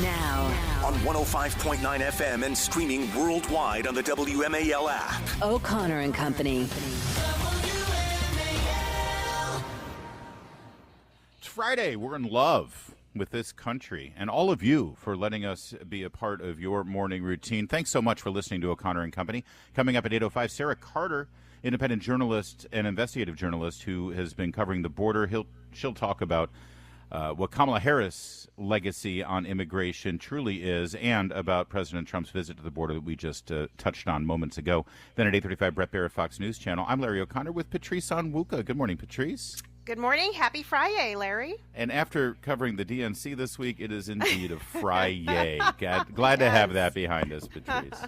Now on 105.9 FM and streaming worldwide on the WMAL app. O'Connor and Company. It's Friday. We're in love with this country and all of you for letting us be a part of your morning routine. Thanks so much for listening to O'Connor and Company. Coming up at 8:05, Sarah Carter, independent journalist and investigative journalist who has been covering the border. She'll talk about what Kamala Harris' legacy on immigration truly is, and about President Trump's visit to the border that we just touched on moments ago. Then at 8:35, Brett Barrett, Fox News Channel. I'm Larry O'Connor with Patrice Onwuka. Good morning, Patrice. Good morning. Happy Friday, Larry. And after covering the DNC this week, it is indeed a Friday. Glad to have that behind us, Patrice.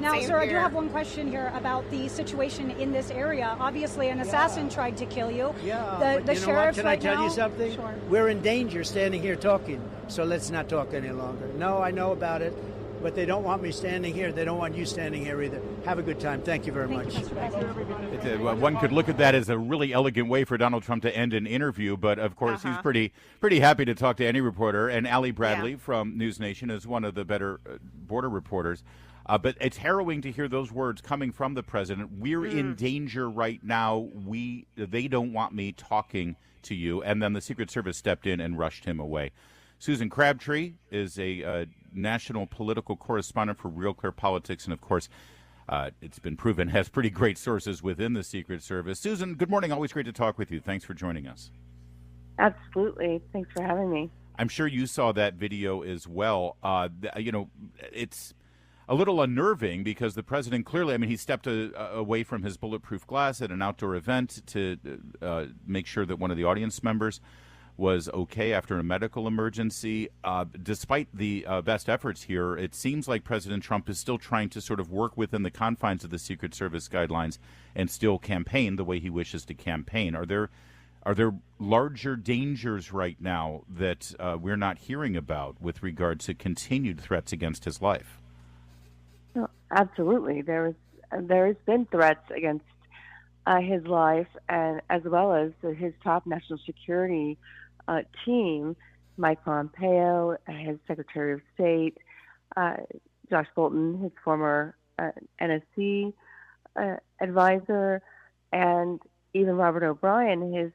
Now, sir, I do have one question here about the situation in this area. Obviously, an assassin tried to kill you. Yeah, the sheriff's Can I tell you something? Sure. We're in danger standing here talking, so let's not talk any longer. No, I know about it, but they don't want me standing here. They don't want you standing here either. Have a good time. Thank you very much. One could look at that as a really elegant way for Donald Trump to end an interview, but of course he's pretty happy to talk to any reporter. And Allie Bradley from News Nation is one of the better border reporters. But it's harrowing to hear those words coming from the president. We're in danger right now. They don't want me talking to you. And then the Secret Service stepped in and rushed him away. Susan Crabtree is a national political correspondent for Real Clear Politics, and of course, it's been proven has pretty great sources within the Secret Service. Susan, good morning. Always great to talk with you. Thanks for joining us. Absolutely. Thanks for having me. I'm sure you saw that video as well. It's a little unnerving because the president clearly, he stepped away from his bulletproof glass at an outdoor event to make sure that one of the audience members was okay after a medical emergency. Despite the best efforts here, it seems like President Trump is still trying to sort of work within the confines of the Secret Service guidelines and still campaign the way he wishes to campaign. Are there larger dangers right now that we're not hearing about with regard to continued threats against his life? Well, absolutely. There has been threats against his life, and as well as his top national security team, Mike Pompeo, his Secretary of State, Josh Bolton, his former NSC advisor, and even Robert O'Brien,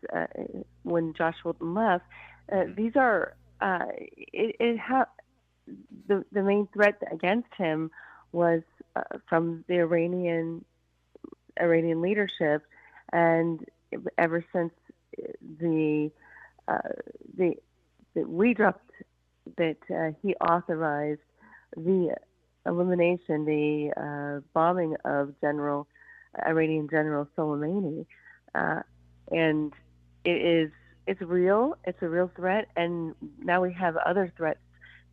when Josh Bolton left. These are the main threat against him was from the Iranian leadership, and ever since he authorized the elimination, the bombing of Iranian General Soleimani, and it's real. It's a real threat, and now we have other threats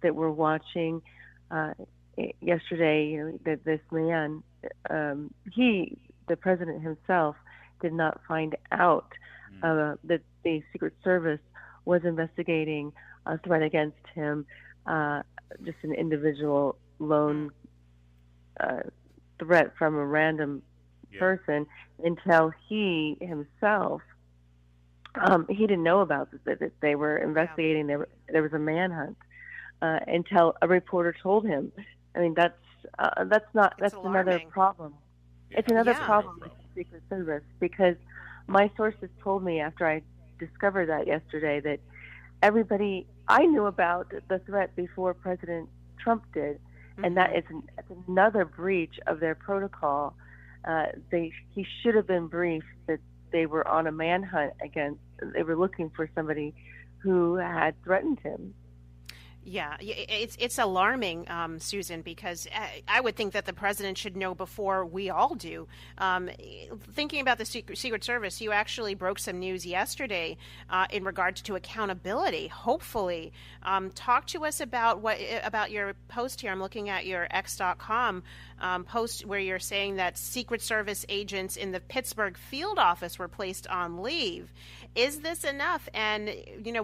that we're watching. Yesterday, that this man, the president himself, did not find out that the Secret Service was investigating a threat against him, just an individual lone threat from a random person, until he himself, he didn't know about that they were investigating. There was a manhunt until a reporter told him. That's another problem. It's another problem with the Secret Service, because my sources told me after I discovered that yesterday that I knew about the threat before President Trump did, and that it's another breach of their protocol. He should have been briefed that they were on a manhunt they were looking for somebody who had threatened him. Yeah, it's alarming, Susan, because I would think that the president should know before we all do. Thinking about the Secret Service, you actually broke some news yesterday in regards to accountability. Hopefully, talk to us about your post here. I'm looking at your X.com post where you're saying that Secret Service agents in the Pittsburgh field office were placed on leave. Is this enough? And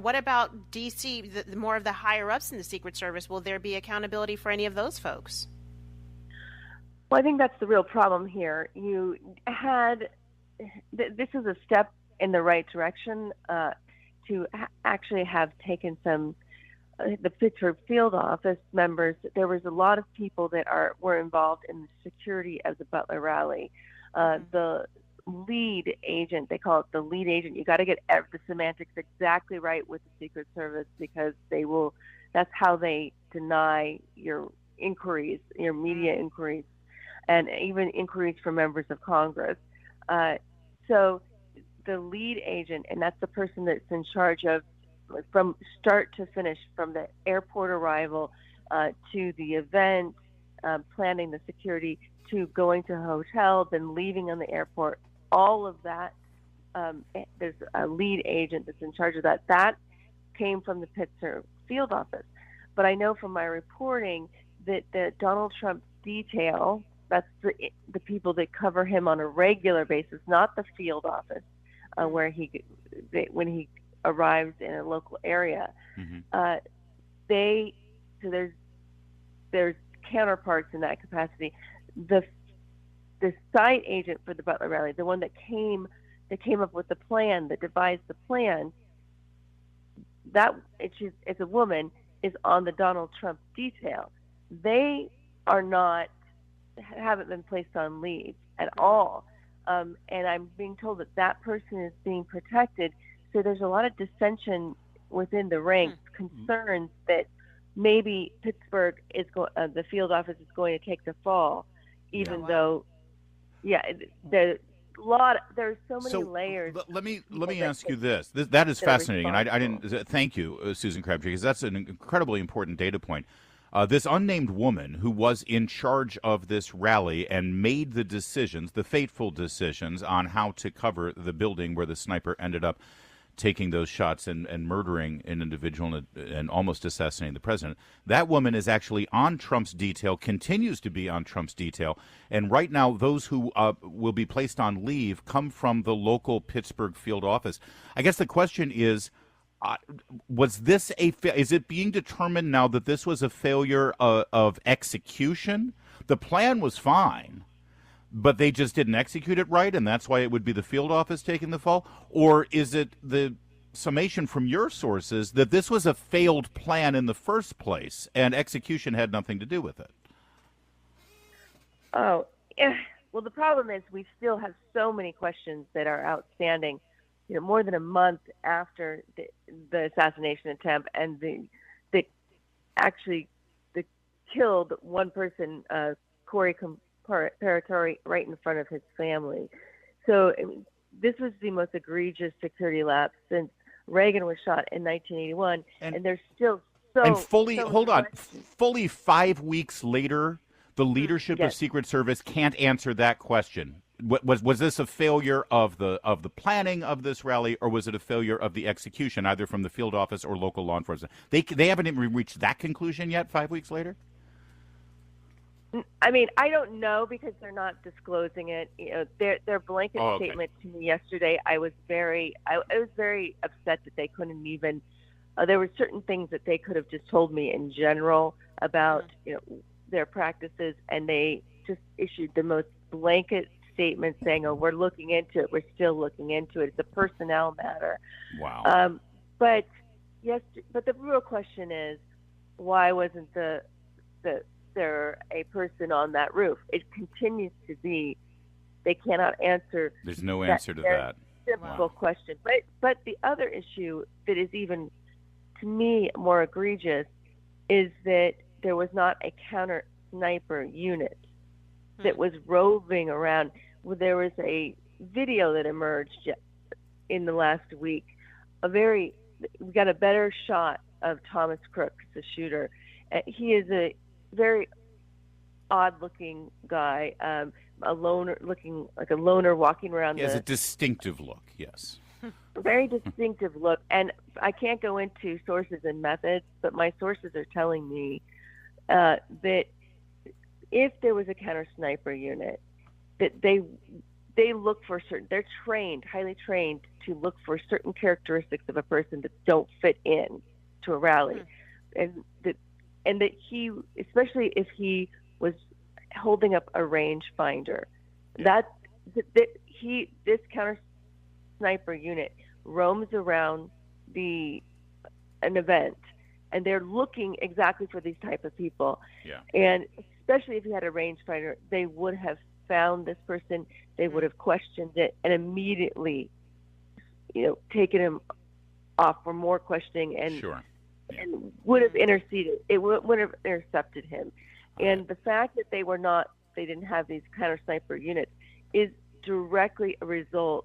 what about D.C., the more of the higher ups in the Secret Service? Will there be accountability for any of those folks? Well, I think that's the real problem here. You had this is a step in the right direction to actually have taken some the Pittsburgh field office members, there was a lot of people that were involved in the security of the Butler rally. The lead agent, they call it the lead agent. You got to get the semantics exactly right with the Secret Service, because that's how they deny your inquiries, your media inquiries, and even inquiries from members of Congress. So the lead agent, and that's the person that's in charge of, from start to finish, from the airport arrival to the event, planning the security, to going to a hotel, then leaving on the airport, all of that, there's a lead agent that's in charge of that. That came from the Pittsburgh field office. But I know from my reporting that the Donald Trump detail, that's the people that cover him on a regular basis, not the field office, where when he arrives in a local area, there's counterparts in that capacity. The site agent for the Butler rally, the one that came up with the plan, that devised the plan, it's a woman, is on the Donald Trump detail. They haven't been placed on leave at all, and I'm being told that person is being protected. So there's a lot of dissension within the ranks, concerns that maybe Pittsburgh the field office is going to take the fall, even though, there's so many layers. Let me ask you this. That is fascinating, and I didn't. Thank you, Susan Crabtree, because that's an incredibly important data point. This unnamed woman who was in charge of this rally and made the decisions, the fateful decisions, on how to cover the building where the sniper ended up taking those shots and murdering an individual and almost assassinating the president. That woman is actually on Trump's detail, continues to be on Trump's detail, and right now those who will be placed on leave come from the local Pittsburgh field office. I guess the question is, is it being determined now that this was a failure of execution? The plan was fine, but they just didn't execute it right, and that's why it would be the field office taking the fall? Or is it the summation from your sources that this was a failed plan in the first place and execution had nothing to do with it? Oh, yeah. Well, the problem is we still have so many questions that are outstanding. More than a month after the assassination attempt, and that actually killed one person, Corey Crabtree, right in front of his family. So this was the most egregious security lapse since Reagan was shot in 1981, and there's still fully 5 weeks later, the leadership of Secret Service can't answer that question. Was this a failure of the planning of this rally, or was it a failure of the execution, either from the field office or local law enforcement? They haven't even reached that conclusion yet 5 weeks later? I mean, I don't know, because they're not disclosing it. Their blanket statement to me yesterday, I was very upset that they couldn't even. There were certain things that they could have just told me in general about their practices, and they just issued the most blanket statement saying, "Oh, we're looking into it. We're still looking into it. It's a personnel matter." Wow. But the real question is, why wasn't there a person on that roof? It continues to be, they cannot answer. There's no answer to that. Simple question. But the other issue that is even, to me, more egregious is that there was not a counter sniper unit that was roving around. There was a video that emerged in the last week. We got a better shot of Thomas Crooks, the shooter. He is a very odd-looking guy, a loner, looking like a loner walking around. He has a distinctive look, yes. A very distinctive look. And I can't go into sources and methods, but my sources are telling me that if there was a counter sniper unit, that they look for certain, they're trained, highly trained, to look for certain characteristics of a person that don't fit in to a rally. And that he, especially if he was holding up a rangefinder, this counter sniper unit roams around an event and they're looking exactly for these type of people. Yeah. And especially if you had a rangefinder, they would have found this person, they would have questioned it, and immediately, taken him off for more questioning, and and would have interceded. It would have intercepted him. And the fact that they didn't have these counter sniper units is directly a result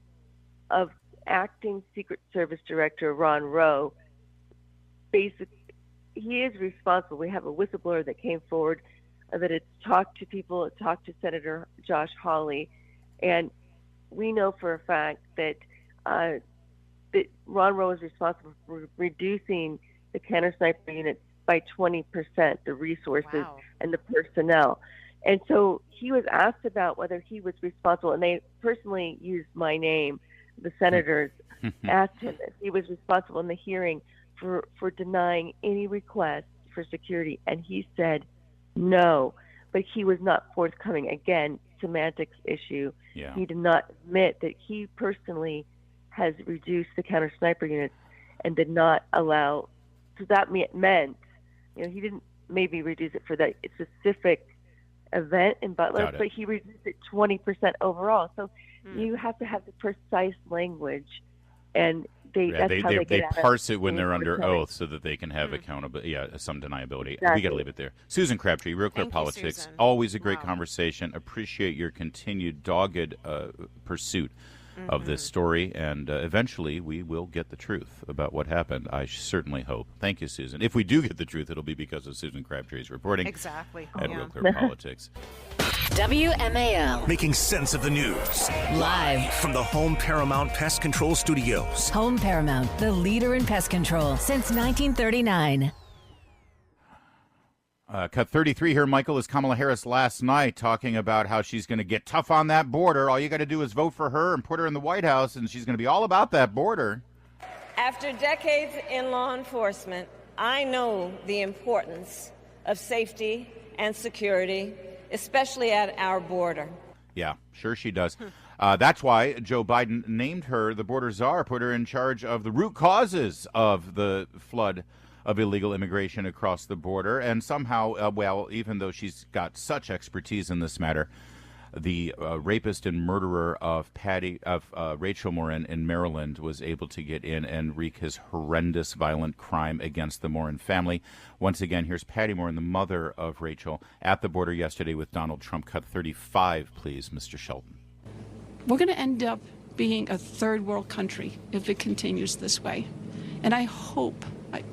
of acting Secret Service Director Ron Rowe. Basically, he is responsible. We have a whistleblower that came forward that had talked to people, talked to Senator Josh Hawley, and we know for a fact that that Ron Rowe is responsible for reducing the counter sniper units by 20%, the resources and the personnel. And so he was asked about whether he was responsible, and they personally used my name. The senators asked him if he was responsible in the hearing for denying any request for security, and he said no, but he was not forthcoming. Again, semantics issue. Yeah. He did not admit that he personally has reduced the counter sniper units and did not allow. So that meant, he didn't maybe reduce it for that specific event in Butler, but he reduced it 20% overall. So you have to have the precise language, and they parse it when they're under oath so that they can have accountability. Yeah, some deniability. Exactly. We got to leave it there. Susan Crabtree, Real Clear Politics. Always a great conversation. Appreciate your continued dogged pursuit of this story, and eventually we will get the truth about what happened. I certainly hope. Thank you, Susan. If we do get the truth, it'll be because of Susan Crabtree's reporting. Exactly. At Real Clear Politics. WMAL. Making sense of the news. Live from the Home Paramount Pest Control Studios. Home Paramount, the leader in pest control since 1939. Cut 33 here, Michael, is Kamala Harris last night talking about how she's going to get tough on that border. All you got to do is vote for her and put her in the White House, and she's going to be all about that border. After decades in law enforcement, I know the importance of safety and security, especially at our border. Yeah, sure she does. That's why Joe Biden named her the border czar, put her in charge of the root causes of the flood of illegal immigration across the border. And somehow, even though she's got such expertise in this matter, the rapist and murderer of Rachel Morin in Maryland was able to get in and wreak his horrendous violent crime against the Morin family. Once again, here's Patty Morin, the mother of Rachel, at the border yesterday with Donald Trump. Cut 35, please, Mr. Shelton. We're going to end up being a third world country if it continues this way. And I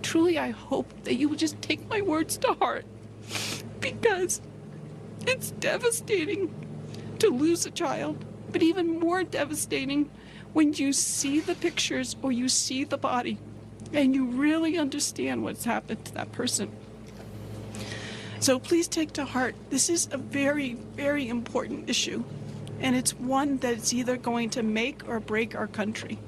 truly hope that you will just take my words to heart, because it's devastating to lose a child, but even more devastating when you see the pictures or you see the body and you really understand what's happened to that person. So please take to heart, this is a very, very important issue, and it's one that's either going to make or break our country.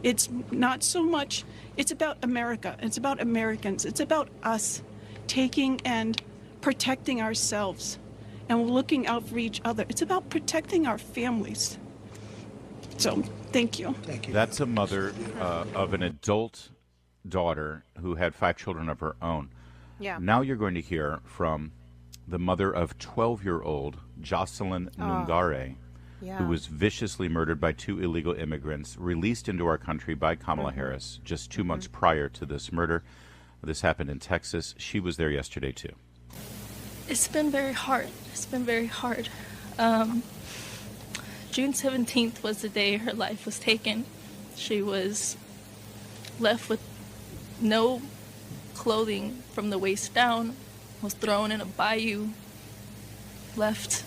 It's not so much, it's about America, it's about Americans, it's about us taking and protecting ourselves and looking out for each other. It's about protecting our families. So, thank you. Thank you. That's a mother of an adult daughter who had 5 children of her own. Yeah. Now you're going to hear from the mother of 12-year-old Jocelyn Nungare, who was viciously murdered by 2 illegal immigrants released into our country by Kamala Harris just 2 months prior to this murder. This happened in Texas. She was there yesterday, too. It's been very hard. June 17th was the day her life was taken. She was left with no clothing from the waist down, was thrown in a bayou, left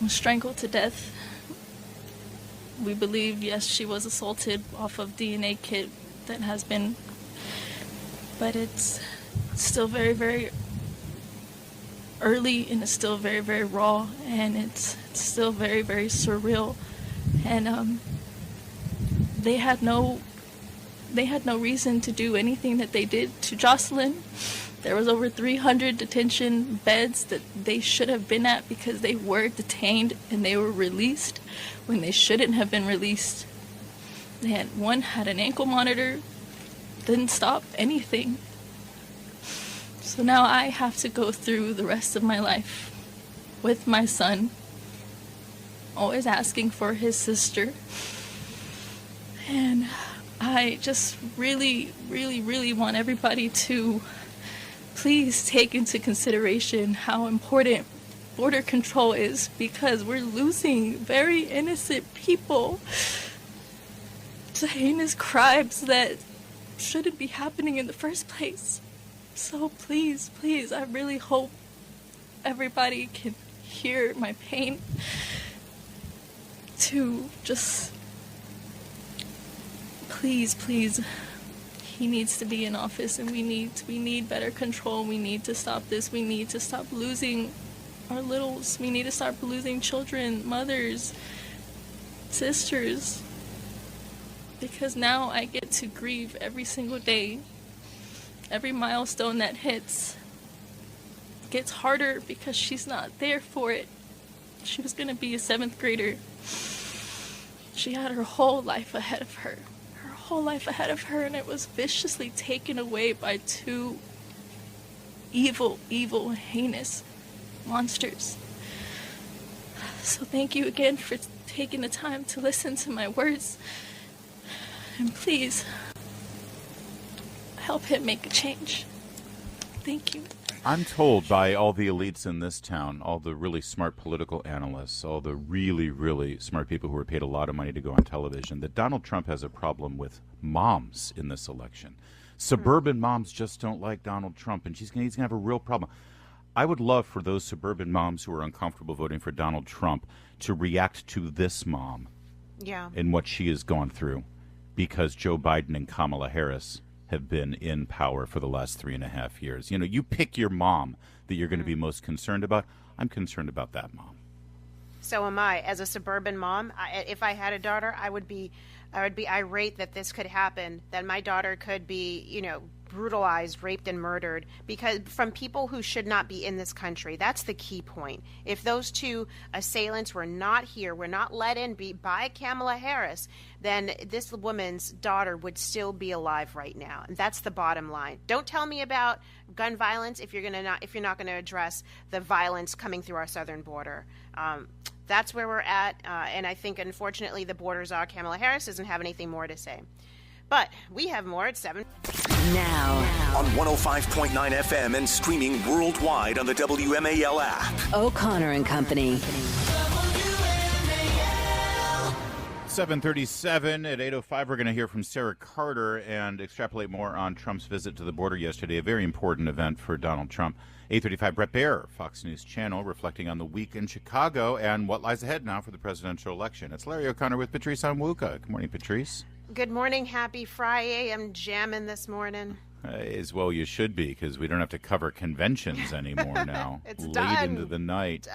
was strangled to death. We believe, yes, she was assaulted off of DNA kit that has been, but it's still very, very early, and it's still very, very raw, and it's still very, very surreal. And they had no reason to do anything that they did to Jocelyn. There was over 300 detention beds that they should have been at because they were detained and they were released when they shouldn't have been released. One had an ankle monitor, didn't stop anything. So now I have to go through the rest of my life with my son, always asking for his sister. And I just really, really, really want everybody to please take into consideration how important border control is, because we're losing very innocent people to heinous crimes that shouldn't be happening in the first place. So please, please, I really hope everybody can hear my pain, to just please, please, he needs to be in office, and we need better control. We need to stop this. We need to stop losing our littles. We need to stop losing children, mothers, sisters, because now I get to grieve every single day. Every milestone that hits gets harder because she's not there for it. She was going to be a 7th grader. She had her whole life ahead of her. And it was viciously taken away by 2 evil, heinous monsters. So thank you again for taking the time to listen to my words. And please, help him make a change. Thank you. I'm told by all the elites in this town, all the really smart political analysts, all the really, really smart people who are paid a lot of money to go on television, that Donald Trump has a problem with moms in this election. Suburban moms just don't like Donald Trump, and he's going to have a real problem. I would love for those suburban moms who are uncomfortable voting for Donald Trump to react to this mom and what she has gone through, because Joe Biden and Kamala Harris have been in power for the last 3.5 years. You know, you pick your mom that you're going to be most concerned about. I'm concerned about that mom. So am I. As a suburban mom, if I had a daughter, I would be irate that this could happen, that my daughter could be, brutalized, raped, and murdered because from people who should not be in this country. That's the key point. If those 2 assailants were not here, were not let in by Kamala Harris, then this woman's daughter would still be alive right now. And that's the bottom line. Don't tell me about gun violence if you're not going to address the violence coming through our southern border. That's where we're at, and I think, unfortunately, the border czar, Kamala Harris, doesn't have anything more to say. But we have more at 7. Now. On 105.9 FM and streaming worldwide on the WMAL app. O'Connor and Company. 7:37 at 8:05. We're going to hear from Sarah Carter and extrapolate more on Trump's visit to the border yesterday, a very important event for Donald Trump. 8:35, Brett Baer, Fox News Channel, reflecting on the week in Chicago and what lies ahead now for the presidential election. It's Larry O'Connor with Patrice Onwuka. Good morning, Patrice. Good morning. Happy Friday. I'm jamming this morning. As well you should be, because we don't have to cover conventions anymore now. It's late done. into the night.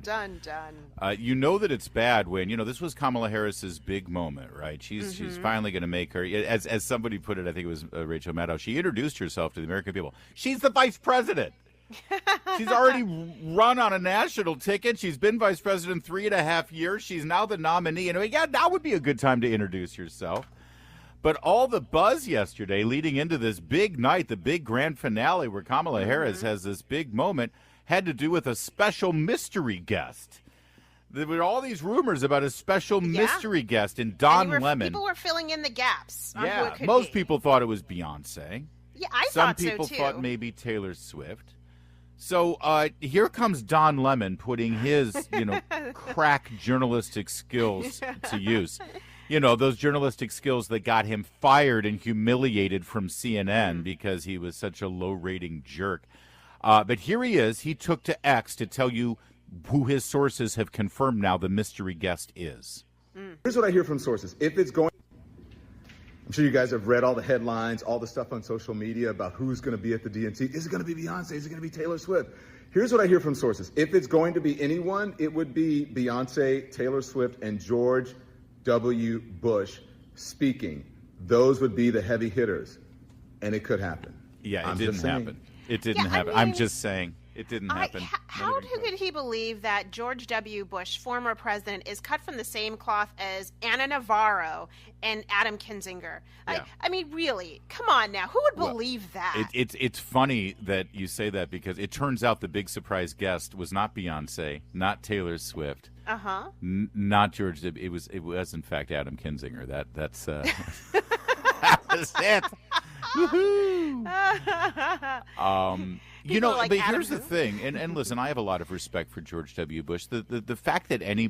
Done. You know that it's bad when, this was Kamala Harris's big moment, right? She's finally going to make her, as somebody put it, I think it was Rachel Maddow, she introduced herself to the American people. She's the vice president. She's already run on a national ticket. She's been vice president 3.5 years. She's now the nominee. And now would be a good time to introduce yourself. But all the buzz yesterday leading into this big night, the big grand finale where Kamala Harris has this big moment, had to do with a special mystery guest. There were all these rumors about a special mystery guest in Don Lemon. People were filling in the gaps. Yeah, most people thought it was Beyonce. Yeah, I Some thought so, too. people thought maybe Taylor Swift. So here comes Don Lemon putting his, crack journalistic skills to use. Those journalistic skills that got him fired and humiliated from CNN because he was such a low-rating jerk. But here he is. He took to X to tell you who his sources have confirmed now the mystery guest is. Here's what I hear from sources. If it's going... I'm sure you guys have read all the headlines, all the stuff on social media about who's going to be at the DNC. Is it going to be Beyonce? Is it going to be Taylor Swift? Here's what I hear from sources. If it's going to be anyone, it would be Beyonce, Taylor Swift, and George W. Bush speaking. Those would be the heavy hitters, and it could happen. Yeah, it didn't happen. It didn't happen. I'm just saying. It didn't happen. How could he believe that George W. Bush, former president, is cut from the same cloth as Anna Navarro and Adam Kinzinger? Yeah. I mean, really, come on now. Who would believe that? It's funny that you say that because it turns out the big surprise guest was not Beyonce, not Taylor Swift. Not George. It was in fact Adam Kinzinger. That's that was it. Woohoo! But here's the thing, and listen, I have a lot of respect for George W. Bush. The fact that any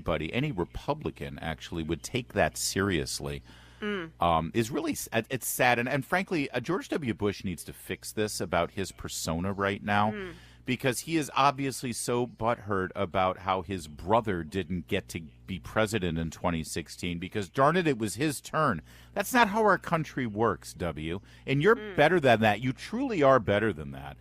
Republican actually would take that seriously is really, it's sad. And frankly, George W. Bush needs to fix this about his persona right now. Because he is obviously so butthurt about how his brother didn't get to be president in 2016 because, darn it, it was his turn. That's not how our country works, W. And you're better than that. You truly are better than that.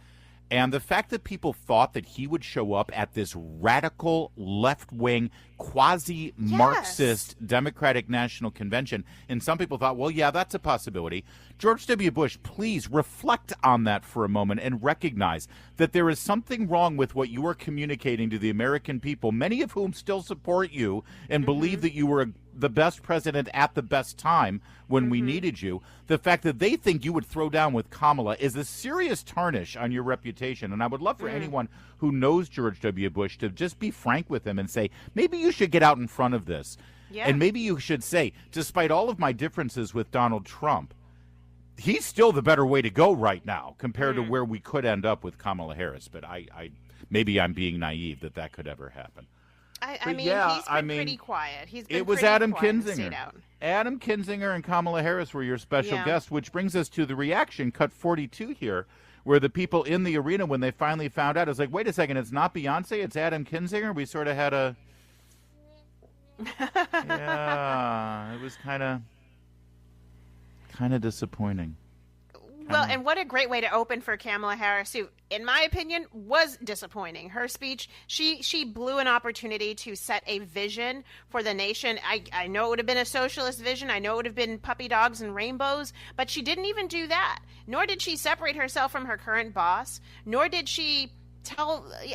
And the fact that people thought that he would show up at this radical left-wing, quasi-Marxist Democratic National Convention, and some people thought, well, yeah, that's a possibility. George W. Bush, please reflect on that for a moment and recognize that there is something wrong with what you are communicating to the American people, many of whom still support you and believe that you were the best president at the best time when we needed you. The fact that they think you would throw down with Kamala is a serious tarnish on your reputation. And I would love for anyone who knows George W. Bush to just be frank with him and say, maybe you should get out in front of this. Yeah. And maybe you should say, despite all of my differences with Donald Trump, he's still the better way to go right now compared to where we could end up with Kamala Harris. But maybe I'm being naive that could ever happen. He's been pretty quiet. It was Adam Kinzinger. Adam Kinzinger and Kamala Harris were your special guests, which brings us to the reaction, cut 42 here, where the people in the arena, when they finally found out, it was like, wait a second, it's not Beyonce, it's Adam Kinzinger? We sort of had a... yeah, it was kind of disappointing. Well, and what a great way to open for Kamala Harris, who, in my opinion, was disappointing. Her speech, she blew an opportunity to set a vision for the nation. I know it would have been a socialist vision. I know it would have been puppy dogs and rainbows, but she didn't even do that. Nor did she separate herself from her current boss, nor did she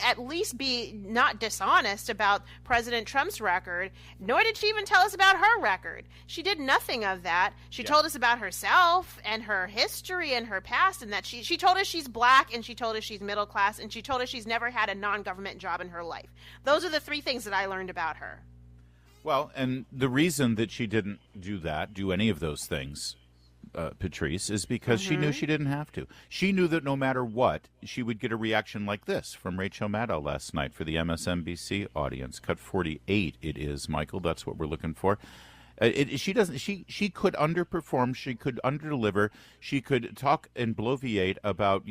at least be not dishonest about President Trump's record, nor did she even tell us about her record. She did nothing of that. She told us about herself and her history and her past, and that she told us she's black, and she told us she's middle class, and she told us she's never had a non-government job in her life. Those are the three things that I learned about her. Well, and the reason that she didn't do any of those things, Patrice, is because she knew she didn't have to. She knew that no matter what, she would get a reaction like this from Rachel Maddow last night for the MSNBC audience. Cut 48 it is, Michael. That's what we're looking for. She could underperform. She could underdeliver. She could talk and bloviate about,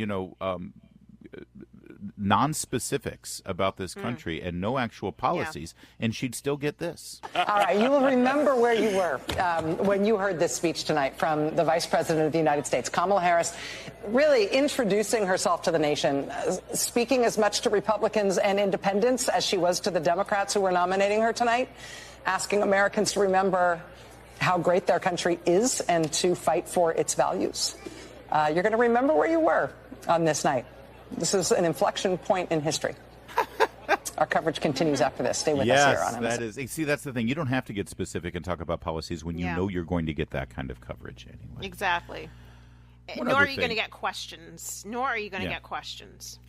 non-specifics about this country and no actual policies, and she'd still get this. All right, you will remember where you were when you heard this speech tonight from the Vice President of the United States, Kamala Harris, really introducing herself to the nation, speaking as much to Republicans and independents as she was to the Democrats who were nominating her tonight, asking Americans to remember how great their country is and to fight for its values. You're going to remember where you were on this night. This is an inflection point in history. Our coverage continues after this. Stay with us here on MSN. That is. See, that's the thing. You don't have to get specific and talk about policies when you know you're going to get that kind of coverage anyway. Exactly. Nor are you going to get questions.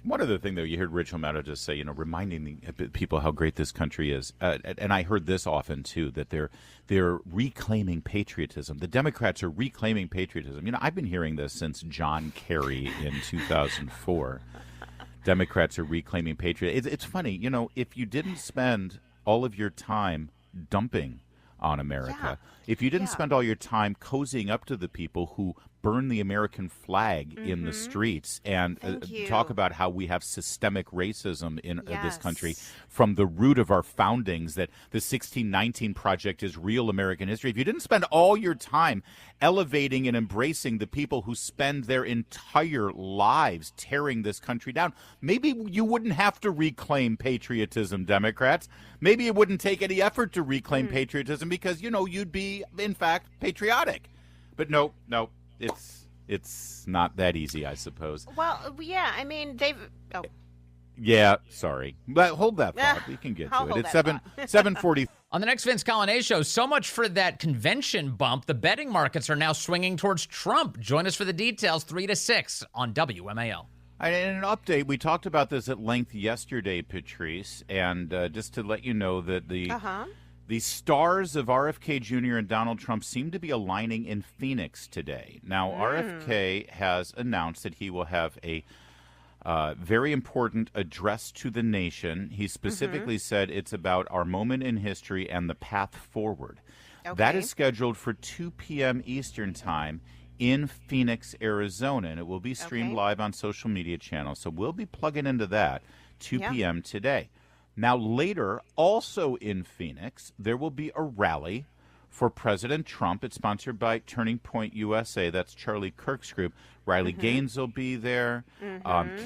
One other thing, though, you heard Rachel Maddow just say, reminding the people how great this country is. And I heard this often, too, that they're reclaiming patriotism. The Democrats are reclaiming patriotism. I've been hearing this since John Kerry in 2004. Democrats are reclaiming patriotism. It's funny, if you didn't spend all of your time dumping on America, if you didn't spend all your time cozying up to the people who burn the American flag in the streets and talk about how we have systemic racism in this country from the root of our foundings, that the 1619 Project is real American history. If you didn't spend all your time elevating and embracing the people who spend their entire lives tearing this country down, maybe you wouldn't have to reclaim patriotism, Democrats. Maybe it wouldn't take any effort to reclaim patriotism because, you'd be, in fact, patriotic. But no. It's not that easy, I suppose. Well, yeah, they've... Oh. Yeah, sorry. But hold that thought. We can get to it. It's 7:40. On the next Vince Colonnade show, so much for that convention bump. The betting markets are now swinging towards Trump. Join us for the details, 3 to 6 on WMAL. In an update, we talked about this at length yesterday, Patrice, and just to let you know that the stars of RFK Jr. and Donald Trump seem to be aligning in Phoenix today. Now, RFK has announced that he will have a very important address to the nation. He specifically said it's about our moment in history and the path forward. Okay. That is scheduled for 2 p.m. Eastern Time in Phoenix, Arizona, and it will be streamed live on social media channels. So we'll be plugging into that 2 p.m. today. Now, later, also in Phoenix, there will be a rally for President Trump. It's sponsored by Turning Point USA. That's Charlie Kirk's group. Riley Gaines will be there.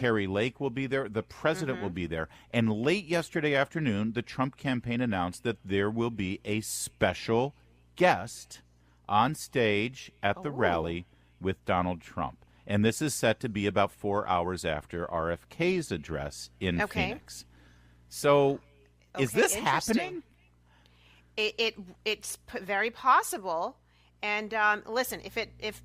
Carrie Lake will be there. The president will be there. And late yesterday afternoon, the Trump campaign announced that there will be a special guest on stage at the rally with Donald Trump. And this is set to be about 4 hours after RFK's address in Phoenix. So is this happening? It's very possible. And listen, if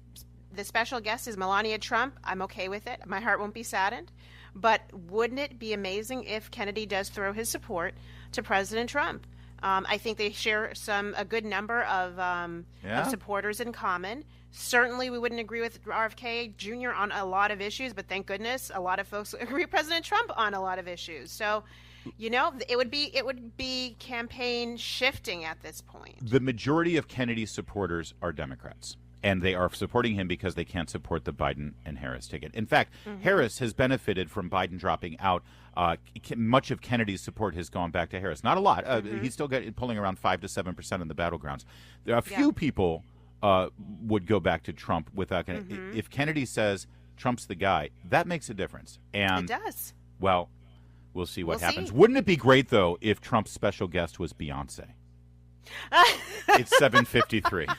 the special guest is Melania Trump, I'm okay with it. My heart won't be saddened. But wouldn't it be amazing if Kennedy does throw his support to President Trump? I think they share a good number of supporters in common. Certainly, we wouldn't agree with RFK Jr. on a lot of issues, but thank goodness a lot of folks agree with President Trump on a lot of issues. So, you know, it would be campaign shifting at this point. The majority of Kennedy's supporters are Democrats, and they are supporting him because they can't support the Biden and Harris ticket. In fact, Harris has benefited from Biden dropping out. Much of Kennedy's support has gone back to Harris. Not a lot. He's still pulling around 5 to 7% in the battlegrounds. There are a few people would go back to Trump without if Kennedy says Trump's the guy, that makes a difference. And it does. Well, we'll see what happens. Wouldn't it be great, though, if Trump's special guest was Beyonce? It's 7:53.